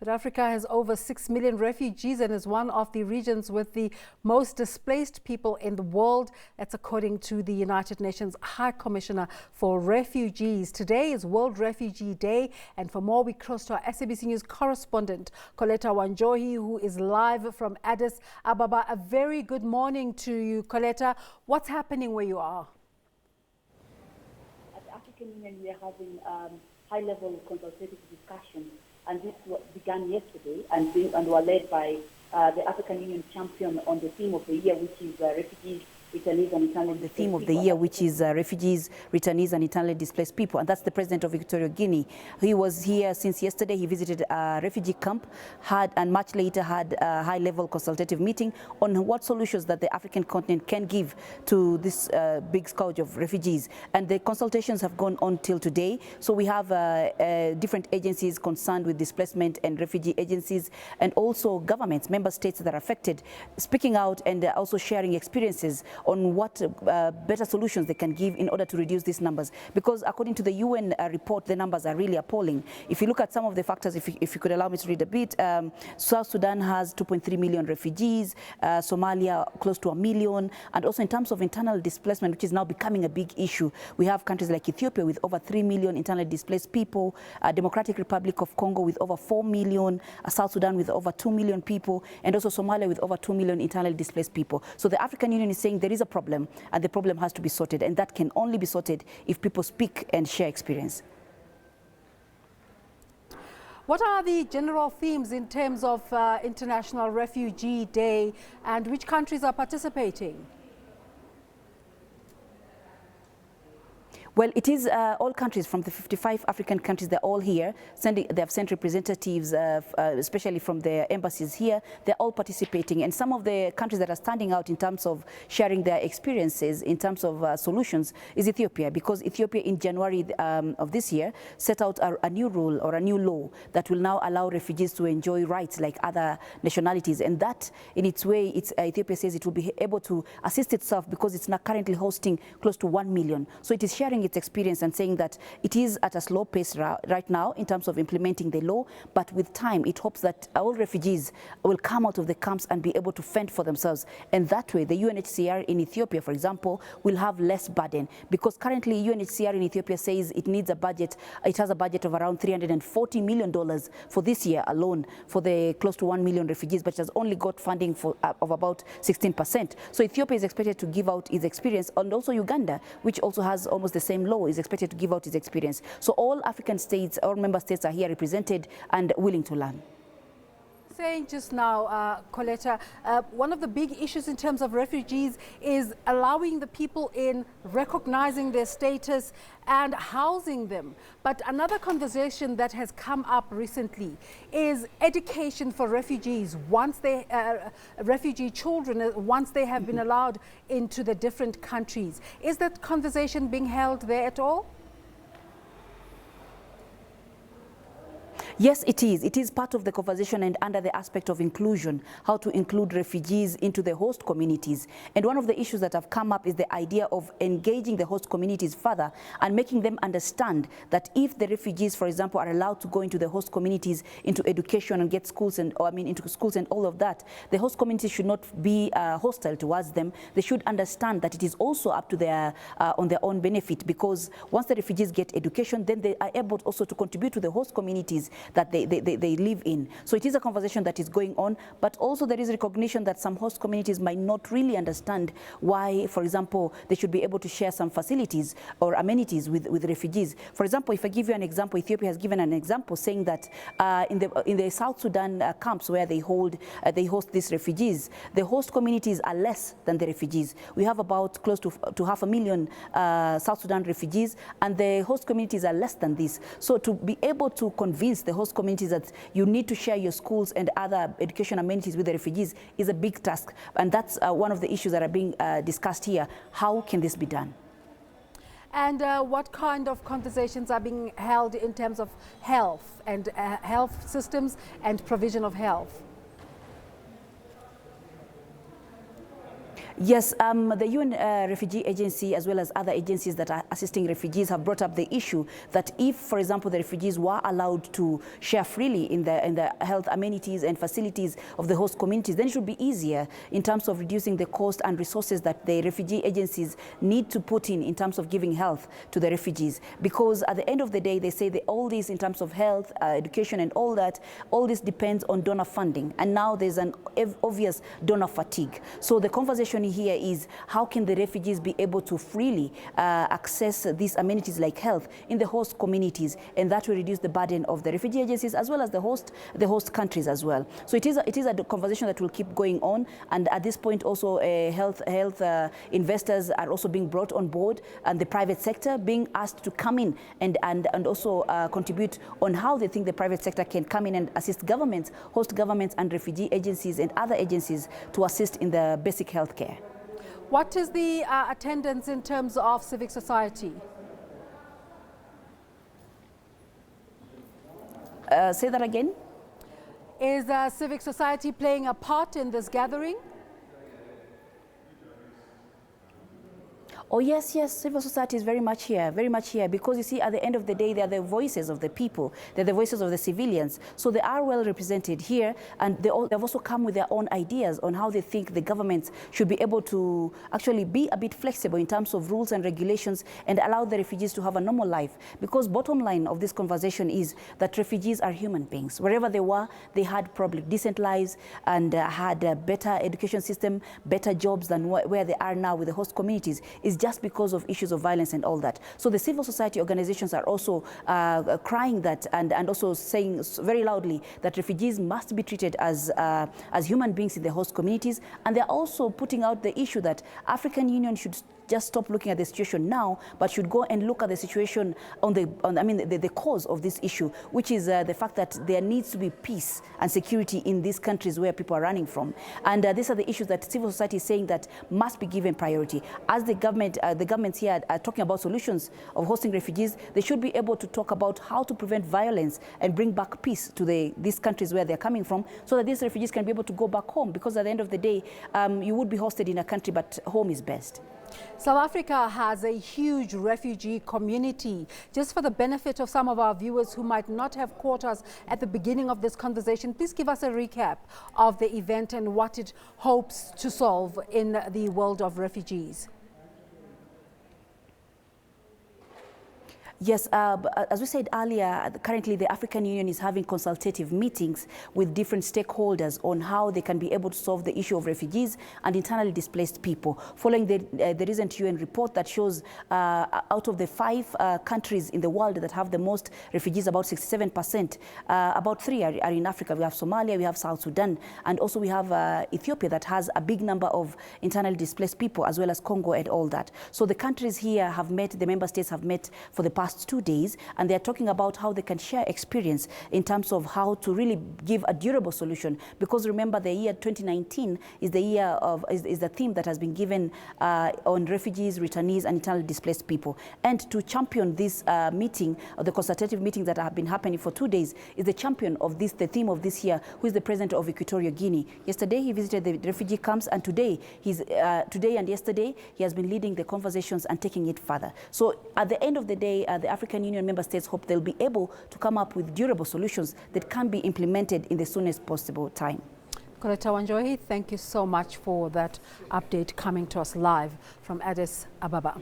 Africa has over 6 million refugees and is one of the regions with the most displaced people in the world. That's according to the United Nations High Commissioner for Refugees. Today is World Refugee Day, and for more we cross to our SABC News correspondent Coletta Wanjohi, who is live from Addis Ababa. A very good morning to you, Coletta. What's happening where you are? At the African Union, we are having high-level consultative discussions, and this began yesterday and were led by the African Union champion on the theme of the year, which is refugees, returnees and internally displaced people. The theme of the year, which is refugees, returnees and internally displaced people, and that's the president of Equatorial Guinea. He was here since yesterday. He visited a refugee camp, and much later had a high-level consultative meeting on what solutions that the African continent can give to this big scourge of refugees. And the consultations have gone on till today. So we have different agencies concerned with displacement and refugee agencies, and also governments, member states that are affected, speaking out and also sharing experiences on what better solutions they can give in order to reduce these numbers. Because according to the UN report, the numbers are really appalling. If you look at some of the factors, if you could allow me to read a bit, South Sudan has 2.3 million refugees, Somalia close to 1 million, and also in terms of internal displacement, which is now becoming a big issue, we have countries like Ethiopia with over 3 million internally displaced people, Democratic Republic of Congo with over 4 million, South Sudan with over 2 million people, and also Somalia with over 2 million internally displaced people. So the African Union is saying there is a problem, and the problem has to be sorted, and that can only be sorted if people speak and share experience. What are the general themes in terms of International Refugee Day, and which countries are participating? Well, it is all countries from the 55 African countries. They're all here. They have sent representatives, especially from their embassies here. They're all participating. And some of the countries that are standing out in terms of sharing their experiences, in terms of solutions, is Ethiopia. Because Ethiopia in January of this year set out a new rule or a new law that will now allow refugees to enjoy rights like other nationalities. And that, in its way, Ethiopia says it will be able to assist itself because it's now currently hosting close to 1 million. So it is sharing its experience and saying that it is at a slow pace right now in terms of implementing the law, but with time it hopes that all refugees will come out of the camps and be able to fend for themselves, and that way the UNHCR in Ethiopia, for example, will have less burden, because currently UNHCR in Ethiopia says it needs a budget, it has a budget of around $340 million for this year alone for the close to 1 million refugees, but it has only got funding for of about 16%. So Ethiopia is expected to give out its experience, and also Uganda, which also has almost the same law, is expected to give out its experience. So all African states, all member states are here represented and willing to learn. Saying just now, Coletta, one of the big issues in terms of refugees is allowing the people in, recognizing their status and housing them. But another conversation that has come up recently is education for refugees once they, refugee children, once they have been allowed into the different countries. Is that conversation being held there at all? Yes, it is. It is part of the conversation and under the aspect of inclusion, how to include refugees into the host communities. And one of the issues that have come up is the idea of engaging the host communities further and making them understand that if the refugees, for example, are allowed to go into the host communities, into education and get schools and, into schools and all of that, the host communities should not be hostile towards them. They should understand that it is also up to their, on their own benefit, because once the refugees get education, then they are able also to contribute to the host communities that they live in. So it is a conversation that is going on, but also there is recognition that some host communities might not really understand why, for example, they should be able to share some facilities or amenities with refugees. For example, if I give you an example, Ethiopia has given an example saying that in the South Sudan camps where they host these refugees, the host communities are less than the refugees. We have about close to 500,000 South Sudan refugees, and the host communities are less than this. So to be able to convince the host communities that you need to share your schools and other education amenities with the refugees is a big task, and that's one of the issues that are being discussed here. How can this be done? And what kind of conversations are being held in terms of health and health systems and provision of health? Yes, the UN Refugee Agency, as well as other agencies that are assisting refugees, have brought up the issue that if, for example, the refugees were allowed to share freely in the health amenities and facilities of the host communities, then it should be easier in terms of reducing the cost and resources that the refugee agencies need to put in terms of giving health to the refugees. Because at the end of the day, they say that all this in terms of health, education and all that, all this depends on donor funding. And now there's an obvious donor fatigue. So the conversation here is how can the refugees be able to freely access these amenities like health in the host communities, and that will reduce the burden of the refugee agencies as well as the host countries as well. So it is a conversation that will keep going on, and at this point also health investors are also being brought on board, and the private sector being asked to come in and also contribute on how they think the private sector can come in and assist governments, host governments and refugee agencies and other agencies to assist in the basic health care. What is the attendance in terms of civic society? Say that again. Is civic society playing a part in this gathering? Oh yes, civil society is very much here, because you see, at the end of the day, they are the voices of the people, they're the voices of the civilians, so they are well represented here, and they've also come with their own ideas on how they think the governments should be able to actually be a bit flexible in terms of rules and regulations and allow the refugees to have a normal life. Because bottom line of this conversation is that refugees are human beings. Wherever they were, they had probably decent lives and had a better education system, better jobs than where they are now with the host communities. Is just because of issues of violence and all that. So the civil society organizations are also crying that and also saying very loudly that refugees must be treated as human beings in the host communities, and they're also putting out the issue that African Union should just stop looking at the situation now, but should go and look at the situation on the cause of this issue, which is the fact that there needs to be peace and security in these countries where people are running from. And these are the issues that civil society is saying that must be given priority. As the governments here are talking about solutions of hosting refugees, they should be able to talk about how to prevent violence and bring back peace to these countries where they're coming from, so that these refugees can be able to go back home, because at the end of the day, you would be hosted in a country, but home is best. South Africa has a huge refugee community. Just for the benefit of some of our viewers who might not have caught us at the beginning of this conversation, please give us a recap of the event and what it hopes to solve in the world of refugees. Yes, as we said earlier, currently the African Union is having consultative meetings with different stakeholders on how they can be able to solve the issue of refugees and internally displaced people. Following the recent UN report that shows out of the 5 countries in the world that have the most refugees, about 67%, about 3 are in Africa. We have Somalia, we have South Sudan, and also we have Ethiopia that has a big number of internally displaced people, as well as Congo and all that. So the countries here have met, the member states have met for the past 2 days, and they're talking about how they can share experience in terms of how to really give a durable solution. Because remember, the year 2019 is the year of is the theme that has been given on refugees, returnees, and internally displaced people. And to champion this meeting, or the consultative meetings that have been happening for 2 days, is the champion of this, the theme of this year, who is the president of Equatorial Guinea. Yesterday he visited the refugee camps, and today and yesterday he has been leading the conversations and taking it further. So at the end of the day, the African Union member states hope they'll be able to come up with durable solutions that can be implemented in the soonest possible time. Coletta Wanjohi, thank you so much for that update coming to us live from Addis Ababa.